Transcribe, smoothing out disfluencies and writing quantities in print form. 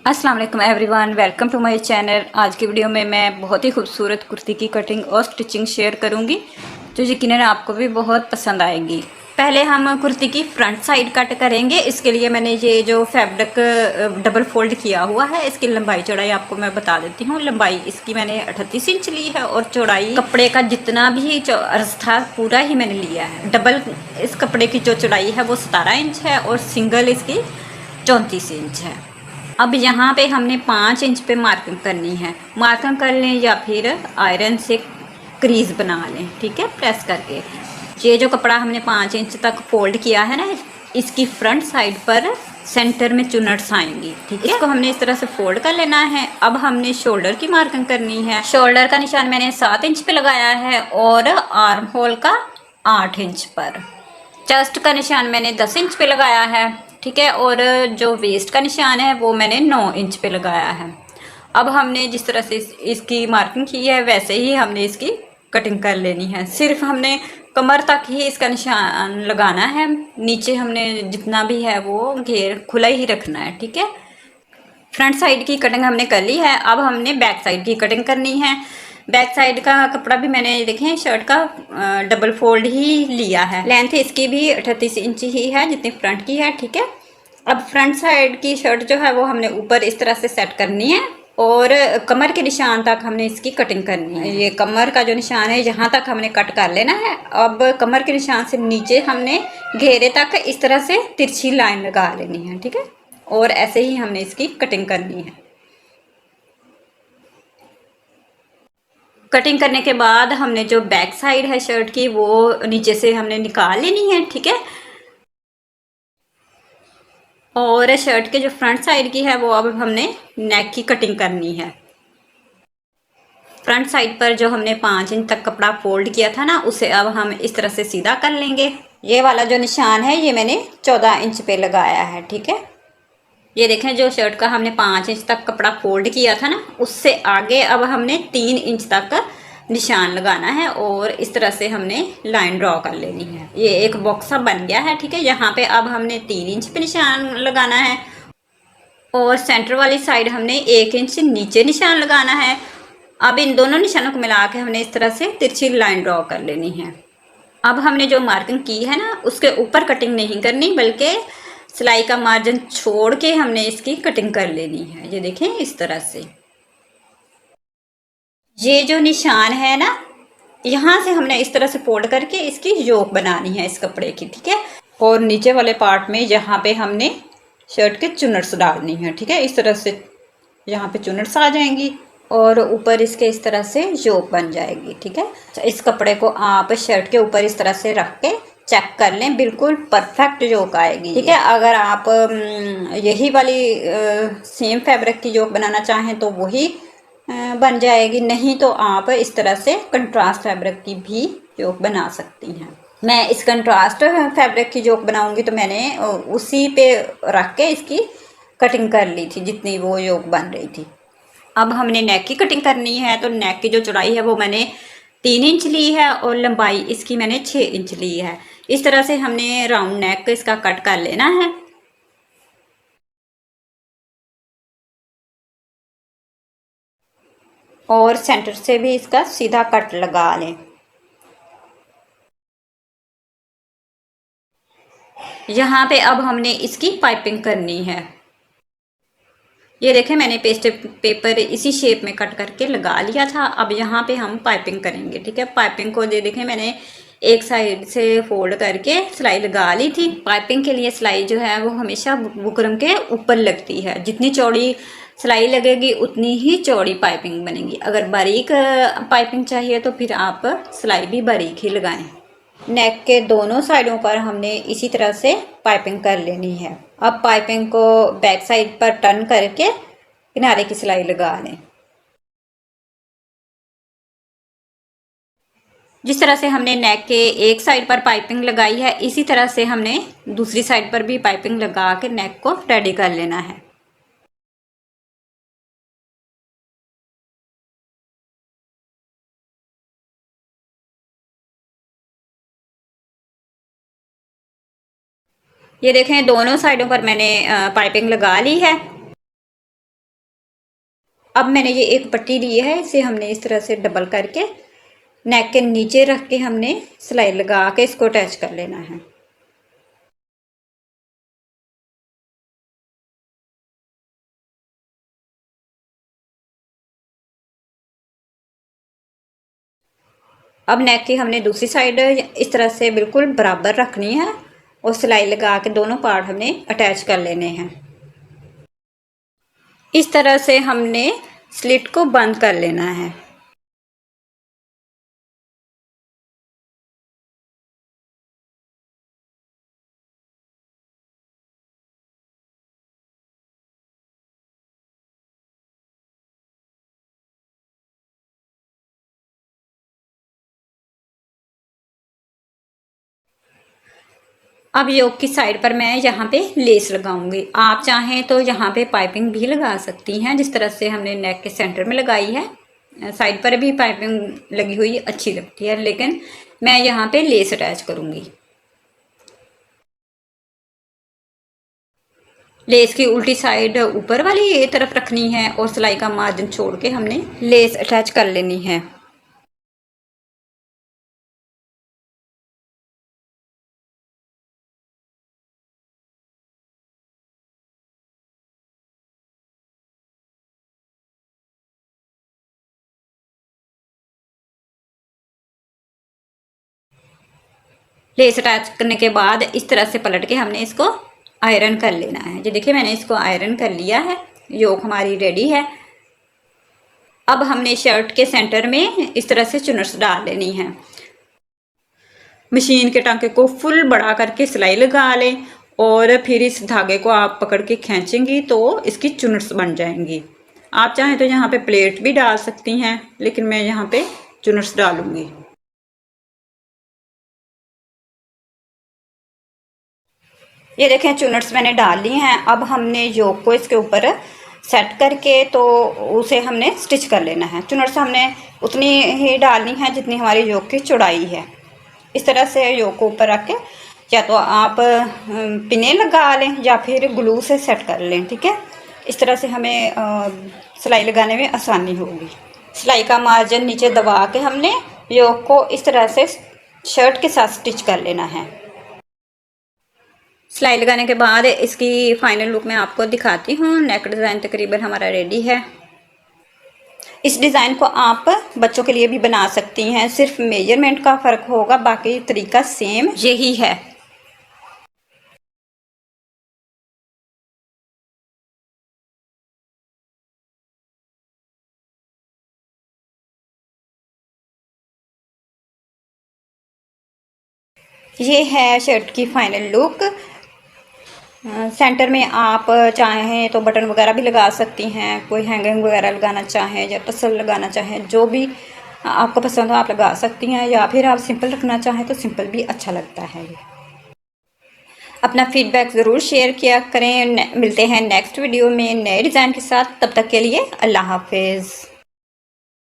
अस्सलाम वालेकुम everyone, welcome to my channel. आज की वीडियो में मैं बहुत ही खूबसूरत कुर्ती की कटिंग और स्टिचिंग शेयर करूंगी जो यकीनन आपको भी बहुत पसंद आएगी। पहले हम कुर्ती की फ्रंट साइड कट करेंगे। इसके लिए मैंने ये जो फैब्रिक डबल फोल्ड किया हुआ है, इसकी लंबाई चौड़ाई आपको मैं बता देती हूँ। लंबाई इसकी मैंने 38 इंच ली है और चौड़ाई कपड़े का जितना भी अर्ज था पूरा ही मैंने लिया है। डबल इस कपड़े की जो चौड़ाई है वो 17 इंच है और सिंगल इसकी 34 इंच है। अब यहाँ पे हमने 5 इंच पे मार्किंग करनी है। मार्किंग कर लें या फिर आयरन से क्रीज बना लें, ठीक है, प्रेस करके। ये जो कपड़ा हमने 5 इंच तक फोल्ड किया है ना, इसकी फ्रंट साइड पर सेंटर में चुनट्स आएंगी, ठीक है। इसको हमने इस तरह से फोल्ड कर लेना है। अब हमने शोल्डर की मार्किंग करनी है। शोल्डर का निशान मैंने 7 इंच पे लगाया है और आर्म होल का 8 इंच पर। चेस्ट का निशान मैंने 10 इंच पे लगाया है, ठीक है। और जो वेस्ट का निशान है वो मैंने 9 इंच पे लगाया है। अब हमने जिस तरह से इसकी मार्किंग की है वैसे ही हमने इसकी कटिंग कर लेनी है। सिर्फ हमने कमर तक ही इसका निशान लगाना है। नीचे हमने जितना भी है वो घेर खुला ही रखना है, ठीक है। फ्रंट साइड की कटिंग हमने कर ली है। अब हमने बैक साइड की कटिंग करनी है। बैक साइड का कपड़ा भी मैंने देखें शर्ट का डबल फोल्ड ही लिया है। लेंथ इसकी भी 38 इंच ही है जितनी फ्रंट की है, ठीक है। अब फ्रंट साइड की शर्ट जो है वो हमने ऊपर इस तरह से सेट करनी है और कमर के निशान तक हमने इसकी कटिंग करनी है। ये कमर का जो निशान है यहाँ तक हमने कट कर लेना है। अब कमर के निशान से नीचे हमने घेरे तक इस तरह से तिरछी लाइन लगा लेनी है, ठीक है। और ऐसे ही हमने इसकी कटिंग करनी है। कटिंग करने के बाद हमने जो बैक साइड है शर्ट की वो नीचे से हमने निकाल लेनी है, ठीक है। और शर्ट के जो फ्रंट साइड की है वो अब हमने नेक की कटिंग करनी है। फ्रंट साइड पर जो हमने 5 इंच तक कपड़ा फोल्ड किया था ना, उसे अब हम इस तरह से सीधा कर लेंगे। ये वाला जो निशान है ये मैंने 14 इंच पे लगाया है, ठीक है। ये देखें जो शर्ट का हमने 5 इंच तक कपड़ा फोल्ड किया था ना, उससे आगे अब हमने 3 इंच तक निशान लगाना है और इस तरह से हमने लाइन ड्रॉ कर लेनी है। ये एक बॉक्स सा बन गया है, ठीक है। यहाँ पे अब हमने 3 इंच पे निशान लगाना है और सेंटर वाली साइड हमने 1 इंच नीचे निशान लगाना है। अब इन दोनों निशानों को मिला के हमने इस तरह से तिरछी लाइन ड्रॉ कर लेनी है। अब हमने जो मार्किंग की है ना उसके ऊपर कटिंग नहीं करनी, बल्कि सिलाई का मार्जिन छोड़ के हमने इसकी कटिंग कर लेनी है। ये देखें इस तरह से। ये जो निशान है ना, यहाँ से हमने इस तरह से फोल्ड करके इसकी योक बनानी है इस कपड़े की, ठीक है। और नीचे वाले पार्ट में यहाँ पे हमने शर्ट के चुनट्स डालनी है, ठीक है। इस तरह से यहाँ पे चुनट्स आ जाएंगी और ऊपर इसके इस तरह से योक बन जाएगी, ठीक है। इस कपड़े को आप शर्ट के ऊपर इस तरह से रख के चेक कर लें, बिल्कुल परफेक्ट योक आएगी, ठीक है। अगर आप यही वाली सेम फैब्रिक की योक बनाना चाहें तो वही बन जाएगी, नहीं तो आप इस तरह से कंट्रास्ट फैब्रिक की भी योक बना सकती हैं। मैं इस कंट्रास्ट फैब्रिक की योक बनाऊंगी तो मैंने उसी पे रख के इसकी कटिंग कर ली थी जितनी वो योक बन रही थी। अब हमने नेक की कटिंग करनी है। तो नेक की जो चौड़ाई है वो मैंने 3 इंच ली है और लंबाई इसकी मैंने 6 इंच ली है। इस तरह से हमने राउंड नेक इसका कट कर लेना है। और सेंटर से भी इसका सीधा कट लगा लें। यहाँ पे अब हमने इसकी पाइपिंग करनी है। ये देखें मैंने पेस्ट पेपर इसी शेप में कट करके लगा लिया था। अब यहाँ पे हम पाइपिंग करेंगे, ठीक है। पाइपिंग को ये देखें मैंने एक साइड से फोल्ड करके सिलाई लगा ली थी। पाइपिंग के लिए सिलाई जो है वो हमेशा बुकरम के ऊपर लगती है। जितनी चौड़ी सिलाई लगेगी उतनी ही चौड़ी पाइपिंग बनेगी। अगर बारीक पाइपिंग चाहिए तो फिर आप सिलाई भी बारीक ही लगाएं। नेक के दोनों साइडों पर हमने इसी तरह से पाइपिंग कर लेनी है। अब पाइपिंग को बैक साइड पर टर्न करके किनारे की सिलाई लगा लें। जिस तरह से हमने नेक के एक साइड पर पाइपिंग लगाई है, इसी तरह से हमने दूसरी साइड पर भी पाइपिंग लगा के नेक को रेडी कर लेना है। ये देखें दोनों साइडों पर मैंने पाइपिंग लगा ली है। अब मैंने ये एक पट्टी ली है, इसे हमने इस तरह से डबल करके नेक के नीचे रख के हमने सिलाई लगा के इसको अटैच कर लेना है। अब नेक की हमने दूसरी साइड इस तरह से बिल्कुल बराबर रखनी है और सिलाई लगा के दोनों पार्ट हमने अटैच कर लेने हैं। इस तरह से हमने स्लिट को बंद कर लेना है। अब योक की साइड पर मैं यहाँ पे लेस लगाऊंगी। आप चाहें तो यहाँ पे पाइपिंग भी लगा सकती हैं, जिस तरह से हमने नेक के सेंटर में लगाई है। साइड पर भी पाइपिंग लगी हुई अच्छी लगती है, लेकिन मैं यहाँ पे लेस अटैच करूंगी। लेस की उल्टी साइड ऊपर वाली तरफ रखनी है और सिलाई का मार्जिन छोड़ के हमने लेस अटैच कर लेनी है। लेस अटैच करने के बाद इस तरह से पलट के हमने इसको आयरन कर लेना है। ये देखिए मैंने इसको आयरन कर लिया है, योक हमारी रेडी है। अब हमने शर्ट के सेंटर में इस तरह से चुनर्स डाल लेनी है। मशीन के टांके को फुल बड़ा करके सिलाई लगा लें और फिर इस धागे को आप पकड़ के खींचेंगी तो इसकी चुनर्स बन जाएंगी। आप चाहें तो यहाँ पे प्लेट भी डाल सकती हैं, लेकिन मैं यहाँ पे चुनर्स डालूंगी। ये देखें चुनट्स मैंने डाल ली हैं। अब हमने योक को इसके ऊपर सेट करके तो उसे हमने स्टिच कर लेना है। चुनट्स हमने उतनी ही डालनी है जितनी हमारी योक की चौड़ाई है। इस तरह से योक को ऊपर रख के या तो आप पिने लगा लें या फिर ग्लू से सेट कर लें, ठीक है। इस तरह से हमें सिलाई लगाने में आसानी होगी। सिलाई का मार्जिन नीचे दबा के हमने योक को इस तरह से शर्ट के साथ स्टिच कर लेना है। सिलाई लगाने के बाद इसकी फाइनल लुक मैं आपको दिखाती हूँ। नेक डिज़ाइन तकरीबन हमारा रेडी है। इस डिज़ाइन को आप बच्चों के लिए भी बना सकती हैं, सिर्फ मेजरमेंट का फ़र्क होगा, बाकी तरीका सेम यही है। ये है शर्ट की फाइनल लुक। सेंटर में आप चाहें तो बटन वगैरह भी लगा सकती हैं, कोई हैंगिंग वगैरह लगाना चाहें या टसल लगाना चाहें, जो भी आपको पसंद हो आप लगा सकती हैं, या फिर आप सिंपल रखना चाहें तो सिंपल भी अच्छा लगता है। ये अपना फीडबैक ज़रूर शेयर किया करें। मिलते हैं नेक्स्ट वीडियो में नए डिज़ाइन के साथ। तब तक के लिए अल्लाह हाफिज़।